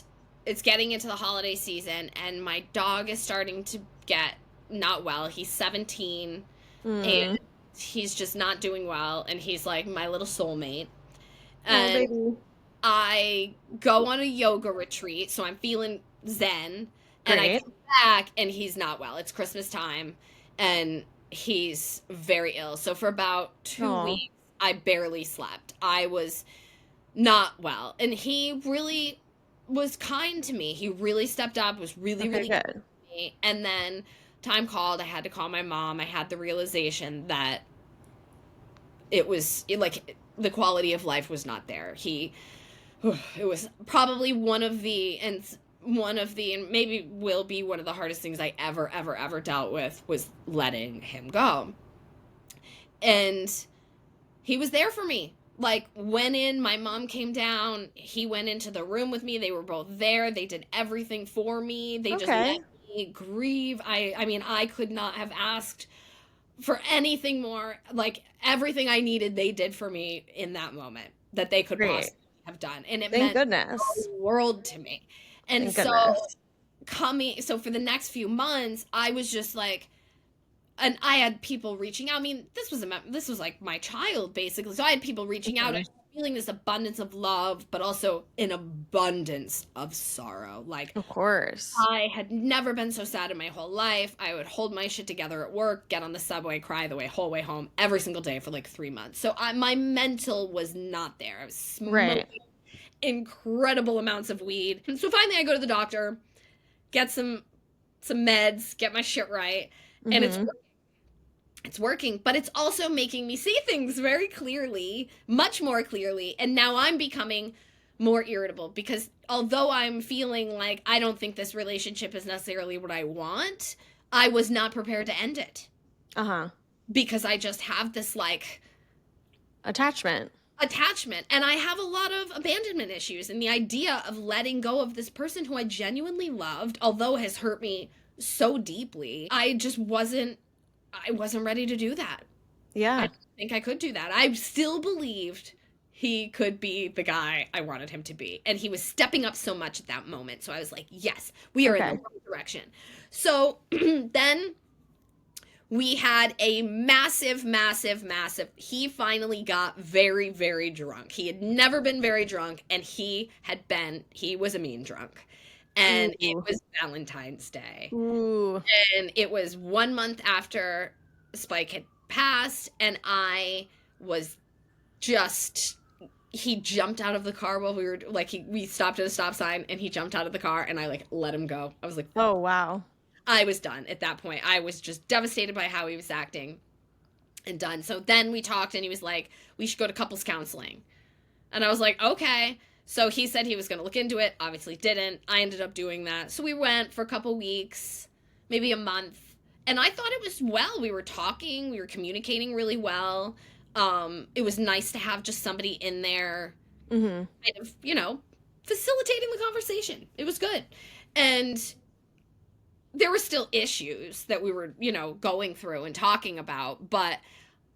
it's getting into the holiday season, and my dog is starting to get not well. He's 17, Mm. and he's just not doing well, and he's like my little soulmate. Oh, And baby. I go on a yoga retreat, so I'm feeling zen, and I Great. come back and he's not well. It's Christmas time, and he's very ill. So for about two Oh. weeks, I barely slept. I was not well, and he really was kind to me. He really stepped up, was really, Okay, really good good. to me. And then time called. I had to call my mom. I had the realization that it was like the quality of life was not there. It was probably and maybe will be one of the hardest things I ever dealt with, was letting him go. And he was there for me. Like, went in, my mom came down, he went into the room with me. They were both there. They did everything for me. They just let Okay. me grieve. I mean, I could not have asked for anything more. Like, everything I needed, they did for me in that moment that they could Great. possibly have done. And it Thank meant goodness. the world to me. And Thank so, goodness. so for the next few months, I was just like, and I had people reaching out. I mean, this was like my child basically. So I had people reaching out. I Mhm. was feeling this abundance of love, but also an abundance of sorrow. Like, Of course. I had never been so sad in my whole life. I would hold my shit together at work, get on the subway, cry the whole way home every single day for like 3 months. So my mental was not there. I was Right. smoking incredible amounts of weed. And so finally I go to the doctor, get some meds, get my shit right, and Mm-hmm. it's working, but it's also making me see things very clearly, much more clearly, and now I'm becoming more irritable because although I'm feeling like I don't think this relationship is necessarily what I want, I was not prepared to end it Uh-huh. because I just have this like Attachment. attachment and I have a lot of abandonment issues, and the idea of letting go of this person who I genuinely loved, although has hurt me so deeply, I wasn't ready to do that. I Yeah. don't think I could do that. I still believed he could be the guy I wanted him to be. And he was stepping up so much at that moment. So I was like, yes, we are in the Okay. right direction. So then we had a massive. He finally got very, very drunk. He had never been very drunk, and he was a mean drunk. And it Ooh. was Valentine's Day. Ooh. And it was 1 month after Spike had passed, and I was just he jumped out of the car while we were like we stopped at a stop sign, and he jumped out of the car, and I like let him go. I was like, Oh, wow. I was done at that point. I was just devastated by how he was acting and done. So then we talked, and he was like, we should go to couples counseling. And I was like, okay. So he said he was going to look into it. Obviously didn't. I ended up doing that. So we went for a couple weeks, maybe a month. And I thought it was well. We were talking, we were communicating really well. It was nice to have just somebody in there Mm-hmm. kind of, facilitating the conversation. It was good. And there were still issues that we were, going through and talking about, but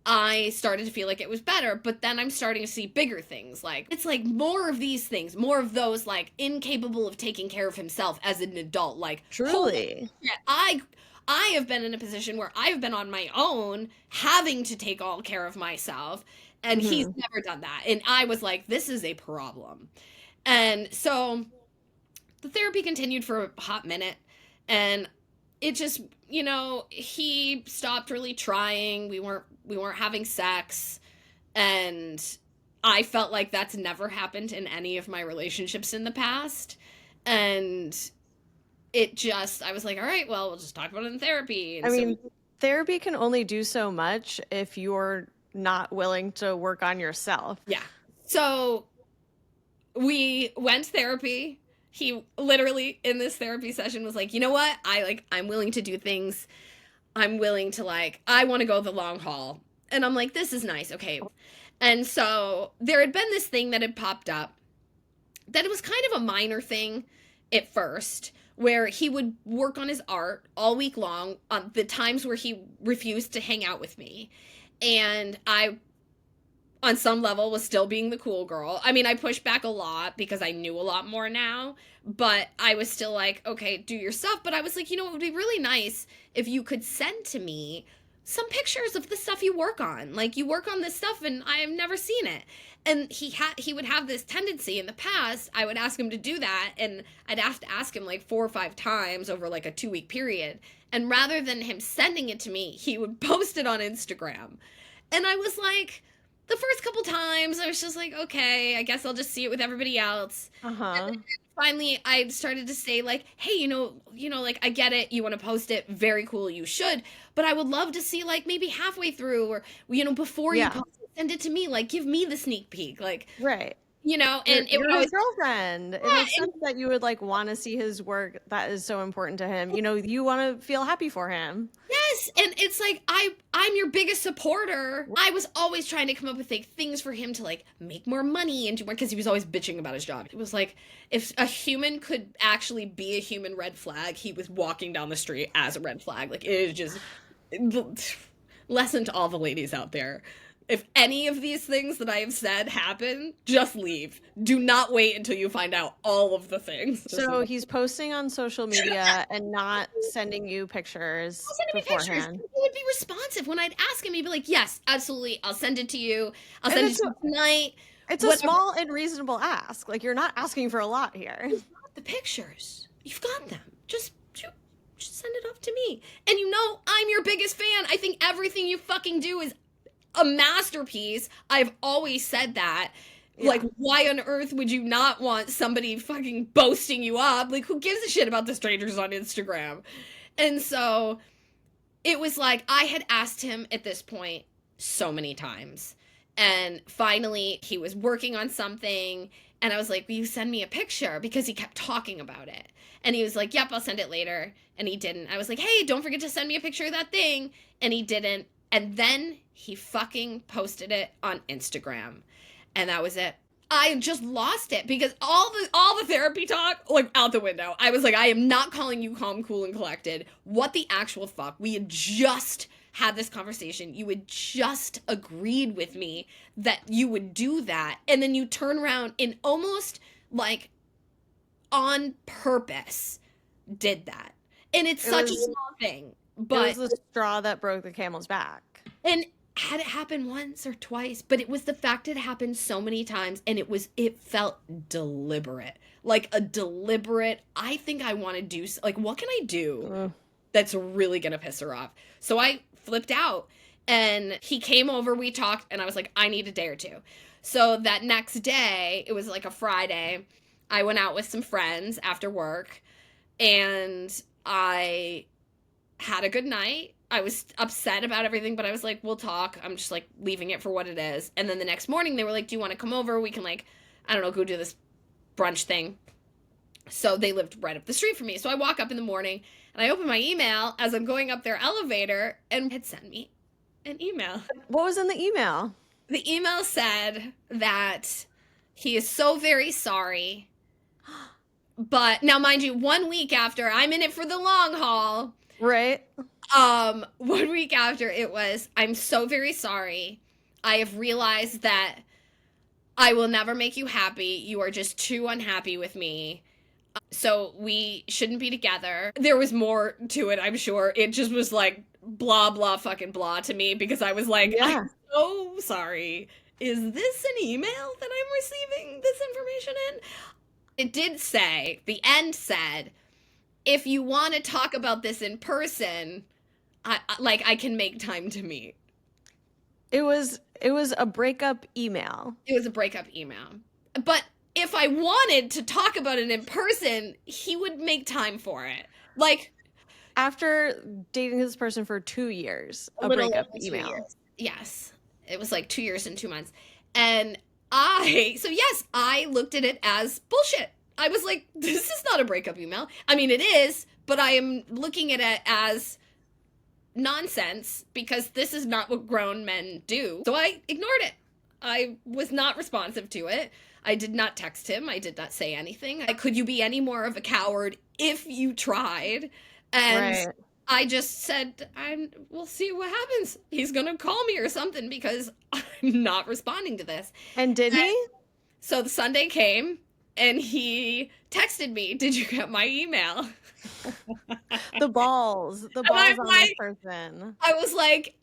I started to feel like it was better, but then I'm starting to see bigger things. Like, it's like more of these things, more of those, like, incapable of taking care of himself as an adult. Like, holy Truly. shit, I have been in a position where I've been on my own, having to take all care of myself, and he's Mm-hmm. never done that. And I was like, this is a problem. And so the therapy continued for a hot minute, and it just, he stopped really trying. We weren't having sex, and I felt like that's never happened in any of my relationships in the past. And I was like, all right, well, we'll just talk about it in therapy. I And so mean, therapy can only do so much if you're not willing to work on yourself. yeah. So we went to therapy. He literally in this therapy session was like, you know what? I'm willing to do things. I'm willing to I want to go the long haul. And I'm like, this is nice. Okay. And so there had been this thing that had popped up that it was kind of a minor thing at first, where he would work on his art all week long on the times where he refused to hang out with me. And I, on some level, was still being the cool girl. I mean, I pushed back a lot because I knew a lot more now, but I was still like, okay, do your stuff. But I was like, it would be really nice if you could send to me some pictures of the stuff you work on. Like, you work on this stuff and I have never seen it. And he would have this tendency in the past. I would ask him to do that, and I'd have to ask him like 4 or 5 times over like a 2 week period. And rather than him sending it to me, he would post it on Instagram. And I was like, the first couple times, I was just like, okay, I guess I'll just see it with everybody else. And Uh-huh. then finally, I started to say like, hey, like, I get it. You want to post it. Very cool. You should. But I would love to see like maybe halfway through, or, before you Yeah. post it, send it to me. Like, give me the sneak peek. Like, Right. And it would You're his always, girlfriend. It makes yeah, sense that you would like want to see his work that is so important to him. You want to feel happy for him. yes, and it's like I'm your biggest supporter. I was always trying to come up with like things for him to like make more money and do more because he was always bitching about his job. It was like if a human could actually be a human red flag, he was walking down the street as a red flag. Like it is just lesson to all the ladies out there. If any of these things that I have said happen, just leave. Do not wait until you find out all of the things. So he's posting on social media and not sending you pictures Sending me pictures. beforehand. He would be responsive when I'd ask him. He'd be like, "Yes, absolutely. I'll send it to you. I'll And send it to you tonight." it's a Whatever. small and reasonable ask. Like you're not asking for a lot here. You've got the pictures. You've got them. Just send it off to me. And I'm your biggest fan. I think everything you fucking do is a masterpiece. I've always said that. Yeah. Like, why on earth would you not want somebody fucking boasting you up? Like, who gives a shit about the strangers on Instagram? And so it was like I had asked him at this point so many times. And finally, he was working on something. And I was like, will you send me a picture? Because he kept talking about it. And he was like, yep, I'll send it later. And he didn't. I was like, hey, don't forget to send me a picture of that thing. And he didn't. And then he fucking posted it on Instagram. And that was it. I just lost it because all the therapy talk, like, out the window. I was like, I am not calling you calm, cool, and collected. What the actual fuck? We had just had this conversation. You had just agreed with me that you would do that. And then you turn around and almost like on purpose did that. And it's such a small thing. But it was the straw that broke the camel's back. And had it happened once or twice, but it was the fact it happened so many times and it felt deliberate. Like a deliberate, I think I want to do, like, what can I do that's really going to piss her off? So I flipped out and he came over, we talked, and I was like, I need a day or two. So that next day, it was like a Friday, I went out with some friends after work and I had a good night. I was upset about everything, but I was like, we'll talk. I'm just like leaving it for what it is. And then the next morning they were like, do you want to come over? We can like, I don't know, go do this brunch thing. So they lived right up the street from me. So I walk up in the morning and I open my email as I'm going up their elevator and had sent me an email. What was in the email? The email said that he is so very sorry. But now, mind you, 1 week after, I'm in it for the long haul. Right. 1 week after it was, I'm so very sorry. I have realized that I will never make you happy. You are just too unhappy with me. So we shouldn't be together. There was more to it, I'm sure. It just was like blah, blah, fucking blah to me because I was like, Yeah. I'm so sorry. Is this an email that I'm receiving this information in? It did say, the end said, if you want to talk about this in person, I can make time to meet. It was a breakup email. It was a breakup email. But if I wanted to talk about it in person, he would make time for it. Like, after dating this person for 2 years, a little breakup over 2 email. years. Yes. It was like 2 years and 2 months. And so yes, I looked at it as bullshit. I was like, this is not a breakup email. I mean, it is, but I am looking at it as nonsense because this is not what grown men do. So I ignored it. I was not responsive to it. I did not text him. I did not say anything. Could you be any more of a coward if you tried? And Right. I just said, we'll see what happens. He's going to call me or something because I'm not responding to this. And did he? So the Sunday came and he texted me, did you get my email? The balls I'm on this like- person. I was like,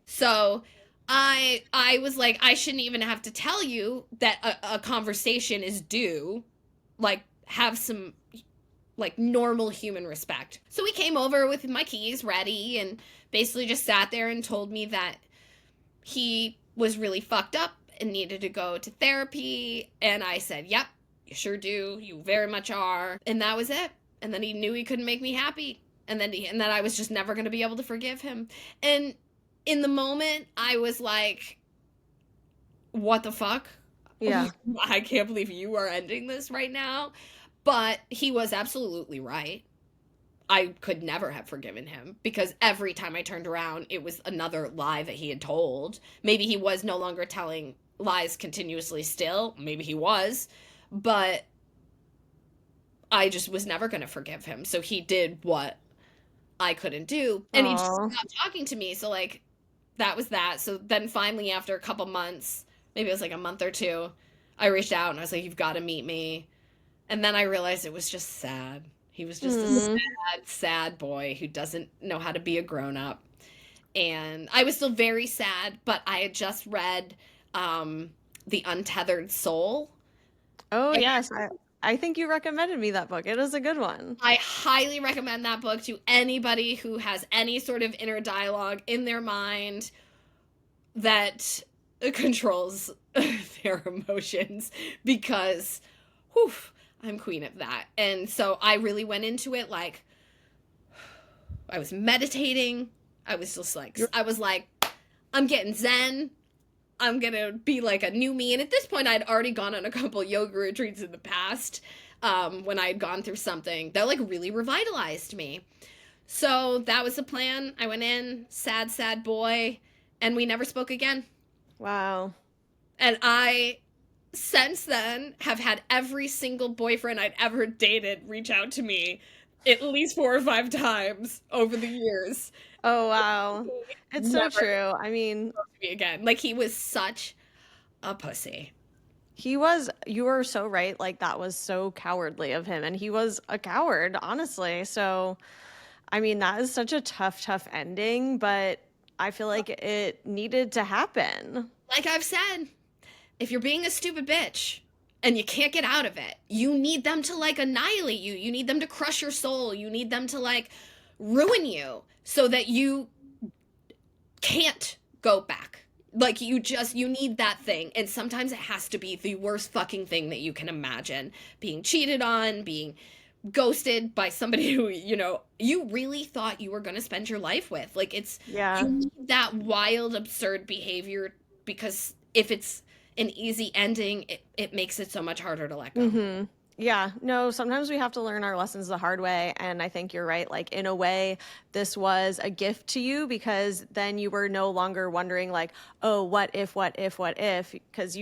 so I was like, I shouldn't even have to tell you that a conversation is due. Like, have some like normal human respect. So he came over with my keys ready and basically just sat there and told me that he was really fucked up and needed to go to therapy. And I said, yep, you sure do. You very much are. And that was it. And then he knew he couldn't make me happy. And then I was just never going to be able to forgive him. And in the moment, I was like, what the fuck? Yeah. I can't believe you are ending this right now. But he was absolutely right. I could never have forgiven him because every time I turned around, it was another lie that he had told. Maybe he was no longer telling lies continuously still. Maybe he was. But I just was never going to forgive him. So he did what I couldn't do. And he just Oh. stopped talking to me. So, like, that was that. So then finally, after a couple months, maybe it was like a month or two, I reached out and I was like, "You've got to meet me." And then I realized it was just sad. He was just a Hmm. sad, sad boy who doesn't know how to be a grown up. And I was still very sad, but I had just read The Untethered Soul. Oh, And yes. I think you recommended me that book. It is a good one. I highly recommend that book to anybody who has any sort of inner dialogue in their mind that controls their emotions because, whew, I'm queen of that. And so I really went into it like I was meditating. I was just like, I was like, I'm getting zen. I'm gonna be like a new me. And at this point, I'd already gone on a couple yoga retreats in the past when I had gone through something that like really revitalized me. So that was the plan. I went in, sad, sad boy, and we never spoke again. Wow. And I, since then, have had every single boyfriend I'd ever dated reach out to me at least 4 or 5 times over the years. Oh, wow. It's so Never true. I mean, spoke to me again. Like he was such a pussy. you were so right. Like, that was so cowardly of him. And he was a coward, honestly. So, I mean, that is such a tough, tough ending, but I feel like it needed to happen. Like I've said, if you're being a stupid bitch and you can't get out of it, you need them to like annihilate you. You need them to crush your soul. You need them to like ruin you so that you can't go back. Like you need that thing. And sometimes it has to be the worst fucking thing that you can imagine. Being cheated on, being ghosted by somebody who, you really thought you were going to spend your life with. Like Yeah. you need that wild, absurd behavior because if it's an easy ending, it makes it so much harder to let go. Mm-hmm. Yeah, no, sometimes we have to learn our lessons the hard way. And I think you're right. Like, in a way, this was a gift to you because then you were no longer wondering, like, oh, what if, what if, what if? Because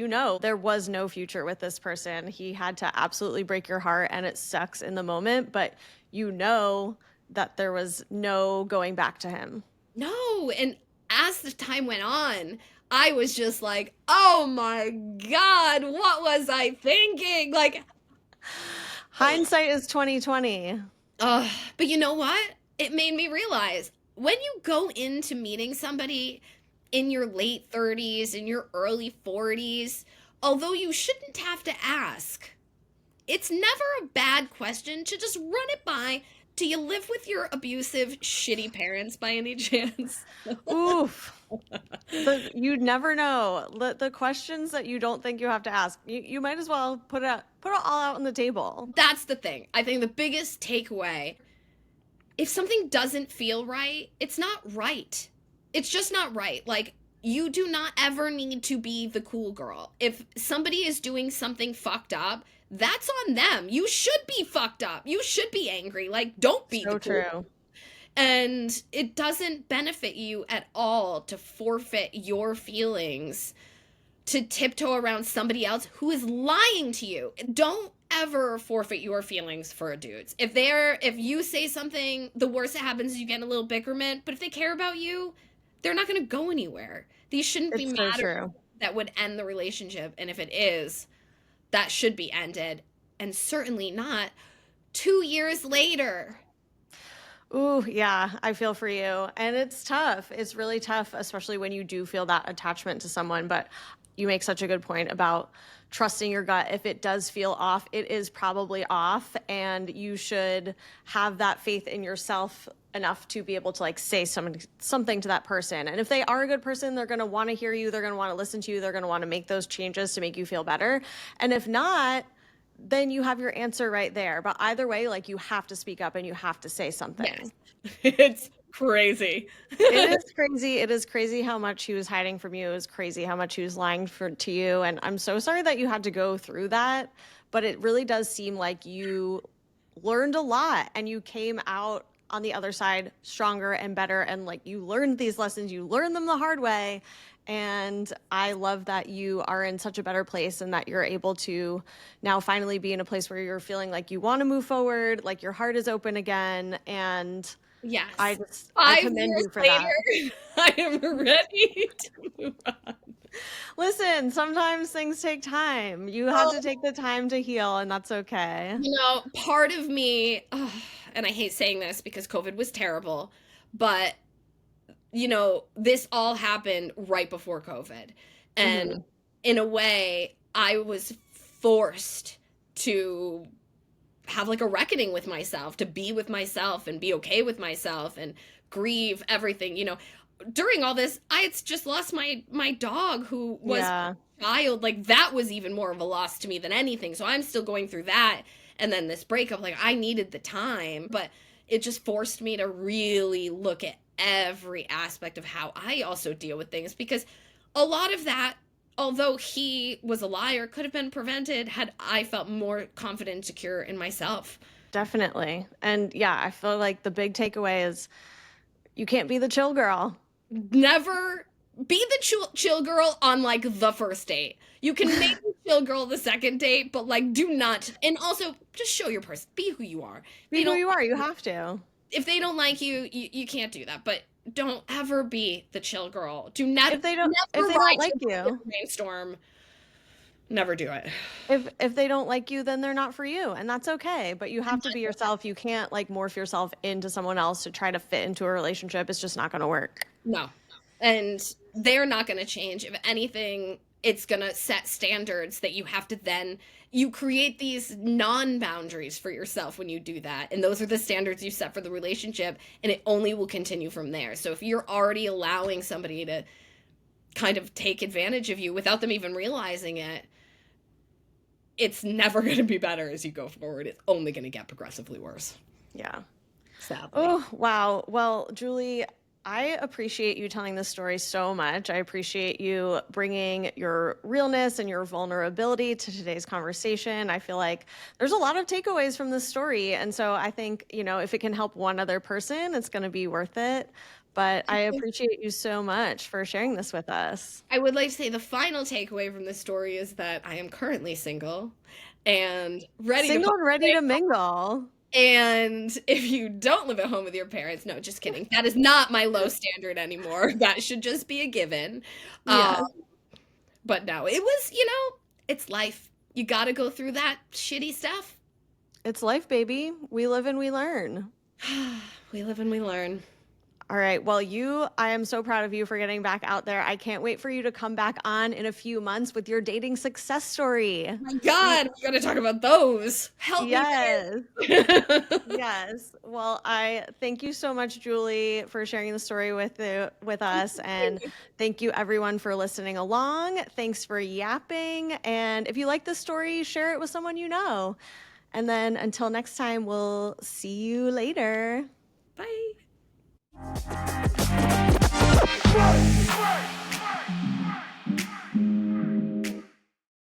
there was no future with this person. He had to absolutely break your heart and it sucks in the moment, but you know that there was no going back to him. No, and as the time went on, I was just like, "Oh my god, what was I thinking?" Like, Hindsight is 2020. uh, but you know what? It made me realize when you go into meeting somebody in your late 30s, in your early 40s, although you shouldn't have to ask, it's never a bad question to just run it by. Do you live with your abusive, shitty parents by any chance? Oof. You'd never know. The questions that you don't think you have to ask, you might as well put it all out on the table. That's the thing. I think the biggest takeaway, if something doesn't feel right, it's not right. It's just not right. Like, you do not ever need to be the cool girl. If somebody is doing something fucked up, that's on them. You should be fucked up. You should be angry. Like, don't be the So cool. true. And it doesn't benefit you at all to forfeit your feelings to tiptoe around somebody else who is lying to you. Don't ever forfeit your feelings for dudes. If you say something, the worst that happens is you get a little bickerment, but if they care about you, they're not going to go anywhere. These shouldn't be It's so matters true. that would end the relationship, and if it is, that should be ended, and certainly not 2 years later. Ooh, yeah, I feel for you. And it's tough. It's really tough, especially when you do feel that attachment to someone. But you make such a good point about trusting your gut. If it does feel off, it is probably off. And you should have that faith in yourself enough to be able to like say something to that person. And if they are a good person, they're going to want to hear you. They're going to want to listen to you. They're going to want to make those changes to make you feel better. And if not, then you have your answer right there. But either way, like, you have to speak up and you have to say Yes. something. It's crazy. It is crazy. It is crazy how much he was hiding from you. It was crazy how much he was lying to you. And I'm so sorry that you had to go through that. But it really does seem like you learned a lot and you came out on the other side stronger and better. And like you learned these lessons, you learned them the hard way. And I love that you are in such a better place and that you're able to now finally be in a place where you're feeling like you want to move forward, like your heart is open again. And Yes. I Five commend years you for that. later, I am ready to move on. Listen, sometimes things take time. You had to take the time to heal, and that's okay. Part of me, ugh, and I hate saying this because COVID was terrible, but this all happened right before COVID. And Hmm. in a way, I was forced to have like a reckoning with myself, to be with myself and be okay with myself and grieve everything. During all this, I had just lost my dog who was Yeah, a child. Like that was even more of a loss to me than anything. So I'm still going through that. And then this breakup, like I needed the time, but it just forced me to really look at every aspect of how I also deal with things because a lot of that, although he was a liar, could have been prevented had I felt more confident and secure in myself. definitely. And yeah, I feel like the big takeaway is you can't be the chill girl. Never be the chill girl on like the first date. You can maybe chill girl the second date, but like do not. And also just show your person. Be who you are. Be who you are. You have to. If they don't like you, you can't do that. But don't ever be the chill girl. Do not If never they don't ride like your you, brainstorm. Never do it. if they don't like you, then they're not for you, and that's okay. But you have to be yourself. You can't like morph yourself into someone else to try to fit into a relationship. It's just not going to work. No. And they're not going to change. If anything, it's going to set standards that you have to then you create these non-boundaries for yourself when you do that. And those are the standards you set for the relationship and it only will continue from there. So if you're already allowing somebody to kind of take advantage of you without them even realizing it, it's never going to be better as you go forward. It's only going to get progressively worse. Yeah. Sadly. Oh, wow. Well, Julie, I appreciate you telling this story so much. I appreciate you bringing your realness and your vulnerability to today's conversation. I feel like there's a lot of takeaways from this story. And so I think, if it can help one other person, it's going to be worth it. But I appreciate you so much for sharing this with us. I would like to say the final takeaway from this story is that I am currently single and ready Single to and ready to mingle. and if you don't live at home with your parents, no, just kidding. That is not my low standard anymore. That should just be a given. Yes. But no, it was, it's life. You got to go through that shitty stuff. It's life, baby. We live and we learn. We live and we learn. All right. Well, I am so proud of you for getting back out there. I can't wait for you to come back on in a few months with your dating success story. Oh my God, we got to talk about those. Help me. Yes. Yes. Well, I thank you so much, Julie, for sharing the story with us. And thank you everyone for listening along. Thanks for yapping. And if you like this story, share it with someone you know. And then until next time, we'll see you later. Bye.